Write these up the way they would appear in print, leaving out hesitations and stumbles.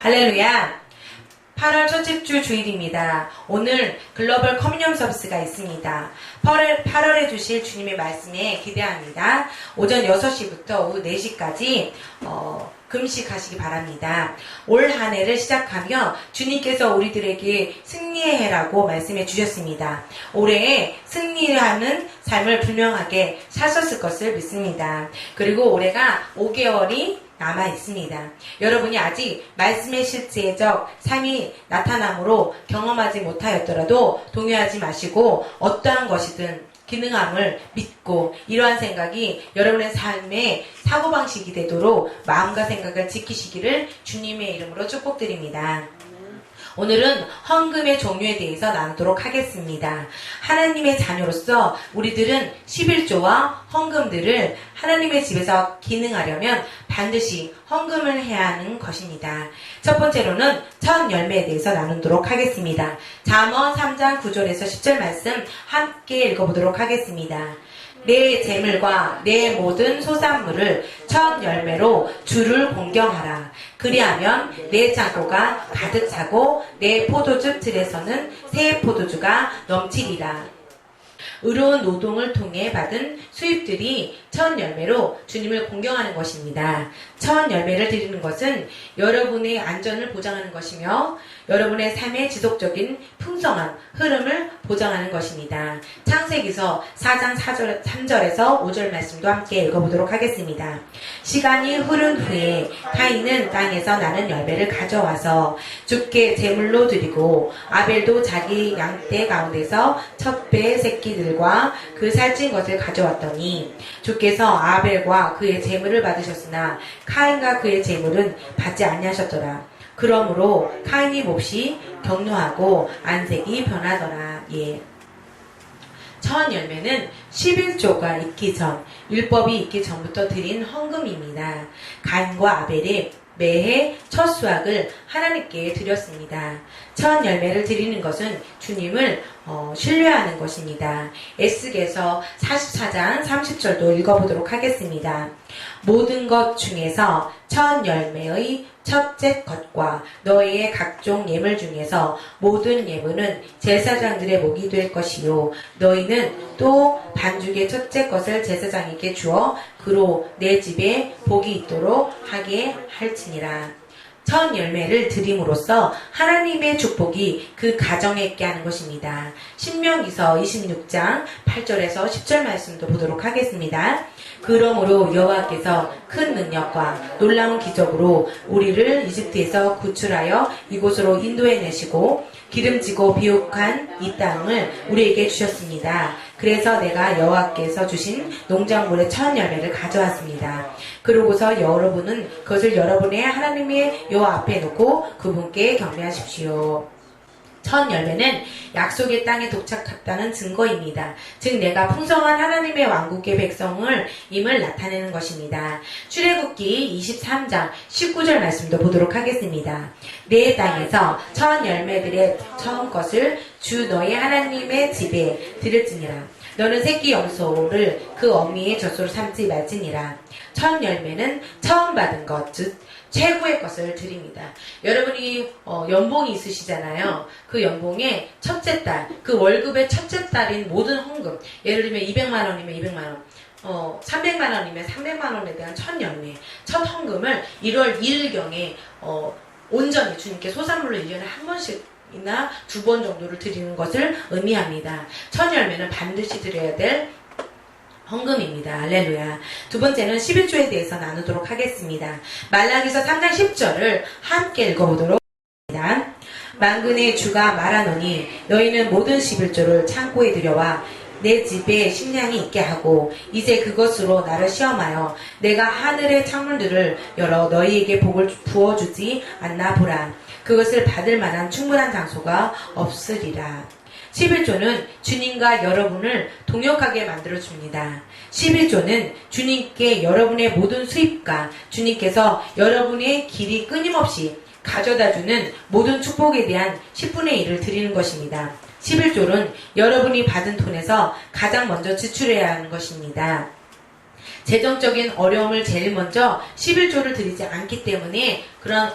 할렐루야! 8월 첫째 주 주일입니다. 오늘 글로벌 커뮤니언 서비스가 있습니다. 8월에 주실 주님의 말씀에 기대합니다. 오전 6시부터 오후 4시까지 금식하시기 바랍니다. 올 한 해를 시작하며 주님께서 우리들에게 승리의 해라고 말씀해 주셨습니다. 올해에 승리하는 삶을 분명하게 사셨을 것을 믿습니다. 그리고 올해가 5개월이 남아 있습니다. 여러분이 아직 말씀의 실제적 삶이 나타남으로 경험하지 못하였더라도 동요하지 마시고 어떠한 것이든 기능함을 믿고 이러한 생각이 여러분의 삶의 사고방식이 되도록 마음과 생각을 지키시기를 주님의 이름으로 축복드립니다. 오늘은 헌금의 종류에 대해서 나누도록 하겠습니다. 하나님의 자녀로서 우리들은 11조와 헌금들을 하나님의 집에서 기능하려면 반드시 헌금을 해야 하는 것입니다. 첫 번째로는 첫 열매에 대해서 나누도록 하겠습니다. 잠언 3장 9절에서 10절 말씀 함께 읽어보도록 하겠습니다. 내 재물과 내 모든 소산물을 첫 열매로 주를 공경하라. 그리하면 내 창고가 가득 차고 내 포도즙 틀에서는 새 포도주가 넘치리라. 의로운 노동을 통해 받은 수입들이 첫 열매로 주님을 공경하는 것입니다. 첫 열매를 드리는 것은 여러분의 안전을 보장하는 것이며 여러분의 삶의 지속적인 풍성한 흐름을 보장하는 것입니다. 창세기서 4장 3절에서 5절 말씀도 함께 읽어보도록 하겠습니다. 시간이 흐른 후에 가인은 땅에서 나는 열매를 가져와서 주께 제물로 드리고 아벨도 자기 양떼 가운데서 첫 배 새끼들과 그 살찐 것을 가져왔더니 주께서 아벨과 그의 제물을 받으셨으나 카인과 그의 제물은 받지 아니하셨더라. 그러므로 카인이 몹시 격노하고 안색이 변하더라. 예. 첫 열매는 11조가 있기 전, 율법이 있기 전부터 드린 헌금입니다. 가인과 아벨의 매해 첫 수확을 하나님께 드렸습니다. 첫 열매를 드리는 것은 주님을 신뢰하는 것입니다. 에스겔서 44장 30절도 읽어보도록 하겠습니다. 모든 것 중에서 첫 열매의 첫째 것과 너희의 각종 예물 중에서 모든 예물은 제사장들의 목이 될 것이요 너희는 또 반죽의 첫째 것을 제사장에게 주어 그로 내 집에 복이 있도록 하게 할지니라. 첫 열매를 드림으로써 하나님의 축복이 그 가정에 있게 하는 것입니다. 신명기서 26장 8절에서 10절 말씀도 보도록 하겠습니다. 그러므로 여호와께서 큰 능력과 놀라운 기적으로 우리를 이집트에서 구출하여 이곳으로 인도해내시고 기름지고 비옥한 이 땅을 우리에게 주셨습니다. 그래서 내가 여호와께서 주신 농작물의 첫 열매를 가져왔습니다. 그러고서 여러분은 그것을 여러분의 하나님의 여호와 앞에 놓고 그분께 경배하십시오. 첫 열매는 약속의 땅에 도착했다는 증거입니다. 즉 내가 풍성한 하나님의 왕국의 백성을 임을 나타내는 것입니다. 출애굽기 23장 19절 말씀도 보도록 하겠습니다. 내 땅에서 첫 열매들의 처음 것을 주 너의 하나님의 집에 드릴지니라. 너는 새끼 염소를 그 어미의 젖소로 삼지 말지니라. 첫 열매는 처음 받은 것, 즉 최고의 것을 드립니다. 여러분이 연봉이 있으시잖아요. 그 연봉의 첫째 달, 그 월급의 첫째 달인 모든 헌금, 예를 들면 200만 원이면 200만 원, 300만 원이면 300만 원에 대한 첫 열매, 첫 헌금을 1월 2일경에 온전히 주님께 소산물로 1년에 한 번씩 이나 2번 정도를 드리는 것을 의미합니다. 첫 열매는 반드시 드려야 될 헌금입니다. 할렐루야. 두 번째는 11조에 대해서 나누도록 하겠습니다. 말라기서 3장 10절을 함께 읽어보도록 하겠습니다. 만군의 주가 말하노니 너희는 모든 11조를 창고에 들여와 내 집에 식량이 있게 하고 이제 그것으로 나를 시험하여 내가 하늘의 창문들을 열어 너희에게 복을 부어주지 않나 보라. 그것을 받을 만한 충분한 장소가 없으리라. 11조는 주님과 여러분을 동역하게 만들어줍니다. 11조는 주님께 여러분의 모든 수입과 주님께서 여러분의 길이 끊임없이 가져다주는 모든 축복에 대한 10분의 1을 드리는 것입니다. 11조는 여러분이 받은 돈에서 가장 먼저 지출해야 하는 것입니다. 재정적인 어려움을 제일 먼저 11조를 드리지 않기 때문에 그런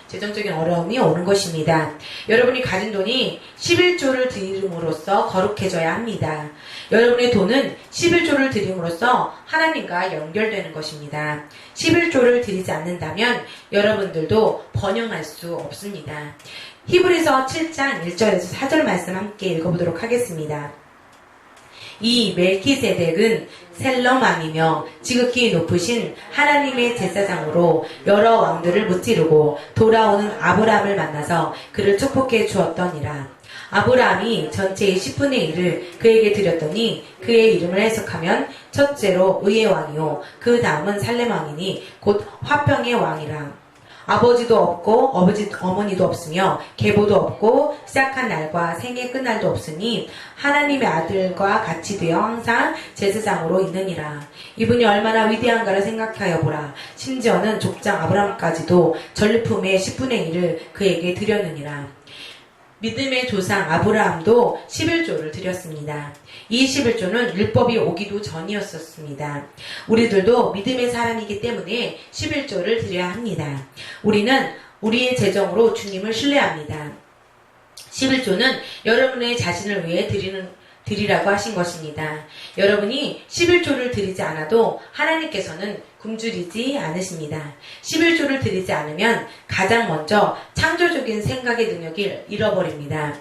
재정적인 어려움이 오는 것입니다. 여러분이 가진 돈이 11조를 드림으로써 거룩해져야 합니다. 여러분의 돈은 11조를 드림으로써 하나님과 연결되는 것입니다. 11조를 드리지 않는다면 여러분들도 번영할 수 없습니다. 히브리서 7장 1절에서 4절 말씀 함께 읽어보도록 하겠습니다. 이 멜키세덱은 셀럼 왕이며 지극히 높으신 하나님의 제사장으로 여러 왕들을 무찌르고 돌아오는 아브라함을 만나서 그를 축복해 주었더니라. 아브라함이 전체의 10분의 1을 그에게 드렸더니 그의 이름을 해석하면 첫째로 의의 왕이요 그 다음은 살렘 왕이니 곧 화평의 왕이라. 아버지도 없고 어머니도 없으며 계보도 없고 시작한 날과 생의 끝날도 없으니 하나님의 아들과 같이 되어 항상 제사장으로 있느니라. 이분이 얼마나 위대한가를 생각하여 보라. 심지어는 족장 아브라함까지도 전리품의 10분의 1을 그에게 드렸느니라. 믿음의 조상 아브라함도 11조를 드렸습니다. 이 11조는 율법이 오기도 전이었었습니다. 우리들도 믿음의 사람이기 때문에 11조를 드려야 합니다. 우리는 우리의 재정으로 주님을 신뢰합니다. 11조는 여러분의 자신을 위해 드리라고 하신 것입니다. 여러분이 11조를 드리지 않아도 하나님께서는 굶주리지 않으십니다. 11조를 드리지 않으면 가장 먼저 창조적인 생각의 능력을 잃어버립니다.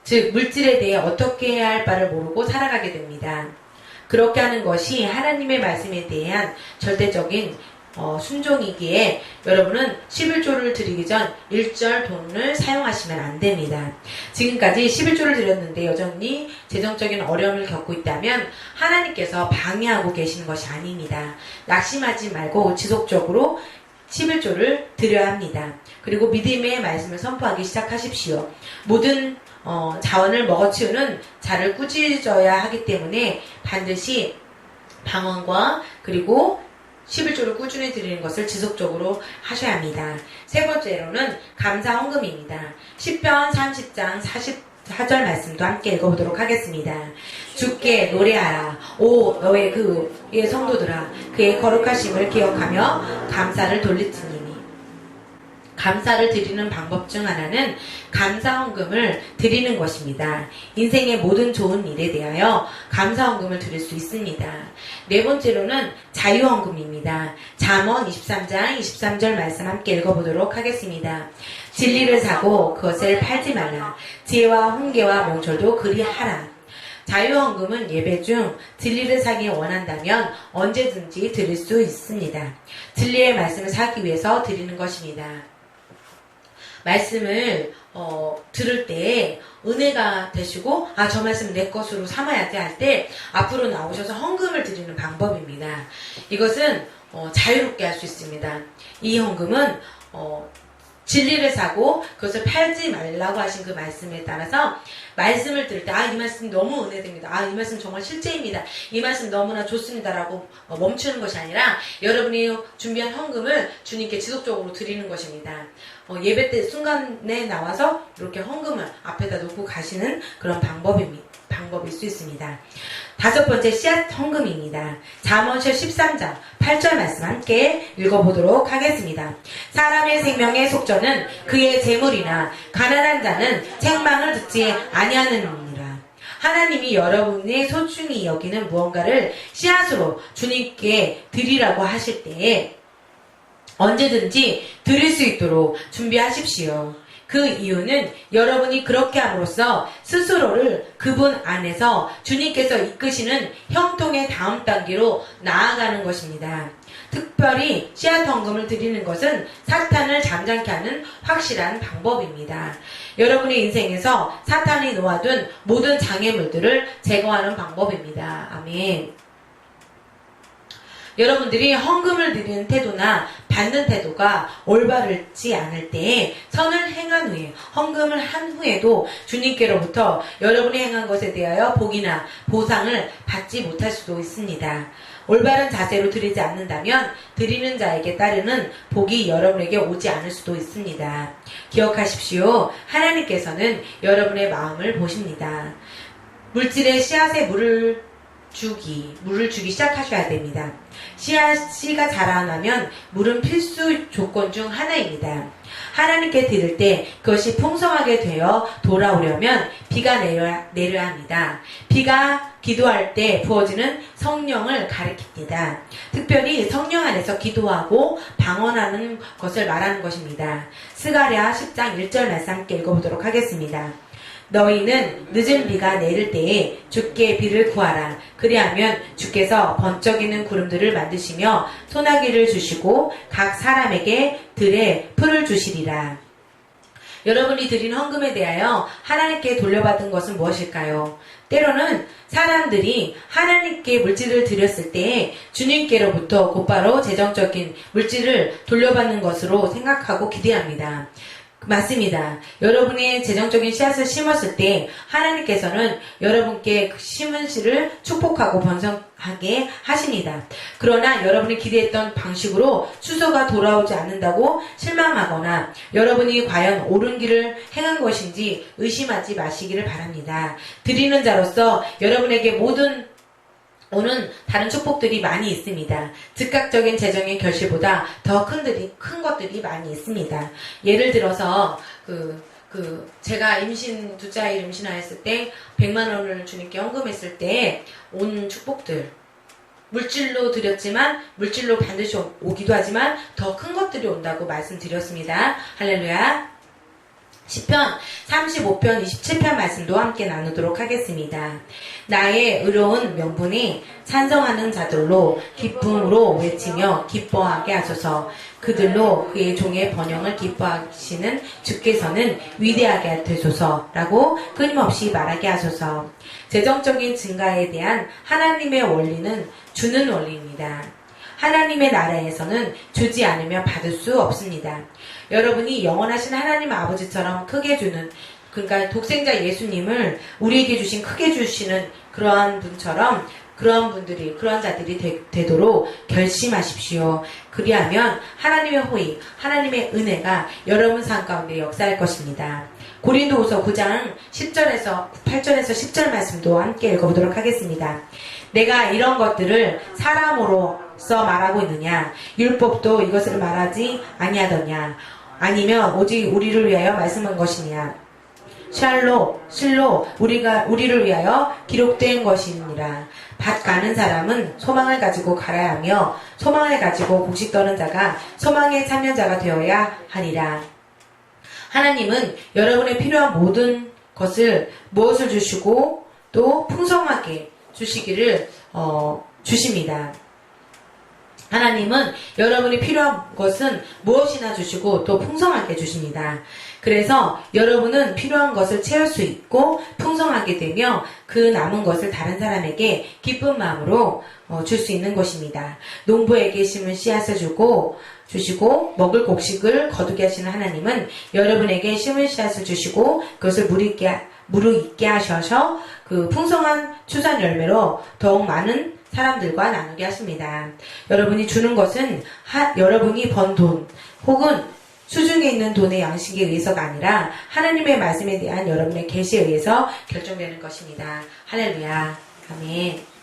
즉 물질에 대해 어떻게 해야 할 바를 모르고 살아가게 됩니다. 그렇게 하는 것이 하나님의 말씀에 대한 절대적인 순종이기에 여러분은 11조를 드리기 전 1절 돈을 사용하시면 안 됩니다. 지금까지 11조를 드렸는데 여전히 재정적인 어려움을 겪고 있다면 하나님께서 방해하고 계시는 것이 아닙니다. 낙심하지 말고 지속적으로 11조를 드려야 합니다. 그리고 믿음의 말씀을 선포하기 시작하십시오. 모든 자원을 먹어치우는 자를 꾸짖어야 하기 때문에 반드시 방언과 그리고 11조를 꾸준히 드리는 것을 지속적으로 하셔야 합니다. 세 번째로는 감사 헌금입니다. 시편 30장 44절 말씀도 함께 읽어보도록 하겠습니다. 주께 노래하라. 오 너의 그의 성도들아 그의 거룩하심을 기억하며 감사를 돌리지니. 감사를 드리는 방법 중 하나는 감사헌금을 드리는 것입니다. 인생의 모든 좋은 일에 대하여 감사헌금을 드릴 수 있습니다. 네 번째로는 자유헌금입니다. 잠언 23장 23절 말씀 함께 읽어보도록 하겠습니다. 진리를 사고 그것을 팔지 말라. 지혜와 훈계와 명철도 그리하라. 자유헌금은 예배 중 진리를 사기 원한다면 언제든지 드릴 수 있습니다. 진리의 말씀을 사기 위해서 드리는 것입니다. 말씀을 들을 때 은혜가 되시고 저 말씀 내 것으로 삼아야지 할 때 앞으로 나오셔서 헌금을 드리는 방법입니다. 이것은 자유롭게 할 수 있습니다. 이 헌금은 진리를 사고 그것을 팔지 말라고 하신 그 말씀에 따라서 말씀을 들을 때 이 말씀 너무 은혜됩니다. 이 말씀 정말 실제입니다. 이 말씀 너무나 좋습니다라고 멈추는 것이 아니라 여러분이 준비한 헌금을 주님께 지속적으로 드리는 것입니다. 예배 때 순간에 나와서 이렇게 헌금을 앞에다 놓고 가시는 그런 방법일 수 있습니다. 다섯 번째 씨앗 헌금입니다. 잠언서 13장 8절 말씀 함께 읽어보도록 하겠습니다. 사람의 생명의 속전은 그의 재물이나 가난한 자는 책망을 듣지 아니하느니라. 하나님이 여러분의 소중히 여기는 무언가를 씨앗으로 주님께 드리라고 하실 때에 언제든지 드릴 수 있도록 준비하십시오. 그 이유는 여러분이 그렇게 함으로써 스스로를 그분 안에서 주님께서 이끄시는 형통의 다음 단계로 나아가는 것입니다. 특별히 씨앗 헌금을 드리는 것은 사탄을 잠잠케 하는 확실한 방법입니다. 여러분의 인생에서 사탄이 놓아둔 모든 장애물들을 제거하는 방법입니다. 아멘. 여러분들이 헌금을 드리는 태도나 받는 태도가 올바르지 않을 때에 선을 행한 후에 헌금을 한 후에도 주님께로부터 여러분이 행한 것에 대하여 복이나 보상을 받지 못할 수도 있습니다. 올바른 자세로 드리지 않는다면 드리는 자에게 따르는 복이 여러분에게 오지 않을 수도 있습니다. 기억하십시오. 하나님께서는 여러분의 마음을 보십니다. 물질에 씨앗에 물을 물을 주기 시작하셔야 됩니다. 씨가 자라나면 물은 필수 조건 중 하나입니다. 하나님께 드릴 때 그것이 풍성하게 되어 돌아오려면 비가 내려야 합니다. 비가 기도할 때 부어지는 성령을 가리킵니다. 특별히 성령 안에서 기도하고 방언하는 것을 말하는 것입니다. 스가랴 10장 1절 말씀 함께 읽어보도록 하겠습니다. 너희는 늦은 비가 내릴 때에 주께 비를 구하라. 그리하면 주께서 번쩍이는 구름들을 만드시며 소나기를 주시고 각 사람에게 들에 풀을 주시리라. 여러분이 드린 헌금에 대하여 하나님께 돌려받은 것은 무엇일까요? 때로는 사람들이 하나님께 물질을 드렸을 때 주님께로부터 곧바로 재정적인 물질을 돌려받는 것으로 생각하고 기대합니다. 맞습니다. 여러분의 재정적인 씨앗을 심었을 때 하나님께서는 여러분께 그 심은 씨를 축복하고 번성하게 하십니다. 그러나 여러분이 기대했던 방식으로 추수가 돌아오지 않는다고 실망하거나 여러분이 과연 옳은 길을 행한 것인지 의심하지 마시기를 바랍니다. 드리는 자로서 여러분에게 오는 다른 축복들이 많이 있습니다. 즉각적인 재정의 결실보다 더 큰 것들이 많이 있습니다. 예를 들어서 제가 둘째 아이를 임신하였을 때 100만 원을 주님께 헌금했을 때 온 축복들, 물질로 드렸지만 물질로 반드시 오기도 하지만 더 큰 것들이 온다고 말씀드렸습니다. 할렐루야. 시편 35편 27편 말씀도 함께 나누도록 하겠습니다. 나의 의로운 명분이 찬성하는 자들로 기쁨으로 외치며 기뻐하게 하소서. 그들로 그의 종의 번영을 기뻐하시는 주께서는 위대하게 되소서라고 끊임없이 말하게 하소서. 재정적인 증가에 대한 하나님의 원리는 주는 원리입니다. 하나님의 나라에서는 주지 않으면 받을 수 없습니다. 여러분이 영원하신 하나님 아버지처럼 크게 주는, 그러니까 독생자 예수님을 우리에게 주신 크게 주시는 그러한 분처럼 그런 자들이 되도록 결심하십시오. 그리하면 하나님의 호의, 하나님의 은혜가 여러분 삶 가운데 역사할 것입니다. 고린도후서 9장 8절에서 10절 말씀도 함께 읽어보도록 하겠습니다. 내가 이런 것들을 사람으로서 말하고 있느냐? 율법도 이것을 말하지 아니하더냐? 아니면 오직 우리를 위하여 말씀한 것이냐? 실로 우리를 위하여 기록된 것이니라. 밭 가는 사람은 소망을 가지고 갈아야 하며 소망을 가지고 곡식 떠는 자가 소망의 참여자가 되어야 하리라. 하나님은 여러분의 필요한 모든 것을 무엇을 주시고 또 풍성하게 주시기를 주십니다. 하나님은 여러분이 필요한 것은 무엇이나 주시고 또 풍성하게 주십니다. 그래서 여러분은 필요한 것을 채울 수 있고 풍성하게 되며 그 남은 것을 다른 사람에게 기쁜 마음으로 줄 수 있는 것입니다. 농부에게 심은 씨앗을 주시고 먹을 곡식을 거두게 하시는 하나님은 여러분에게 심은 씨앗을 주시고 그것을 무르익게 하셔서 그 풍성한 추산 열매로 더욱 많은 사람들과 나누게 하십니다. 여러분이 주는 것은 여러분이 번 돈 혹은 수중에 있는 돈의 양식에 의해서가 아니라 하나님의 말씀에 대한 여러분의 계시에 의해서 결정되는 것입니다. 할렐루야. 아멘.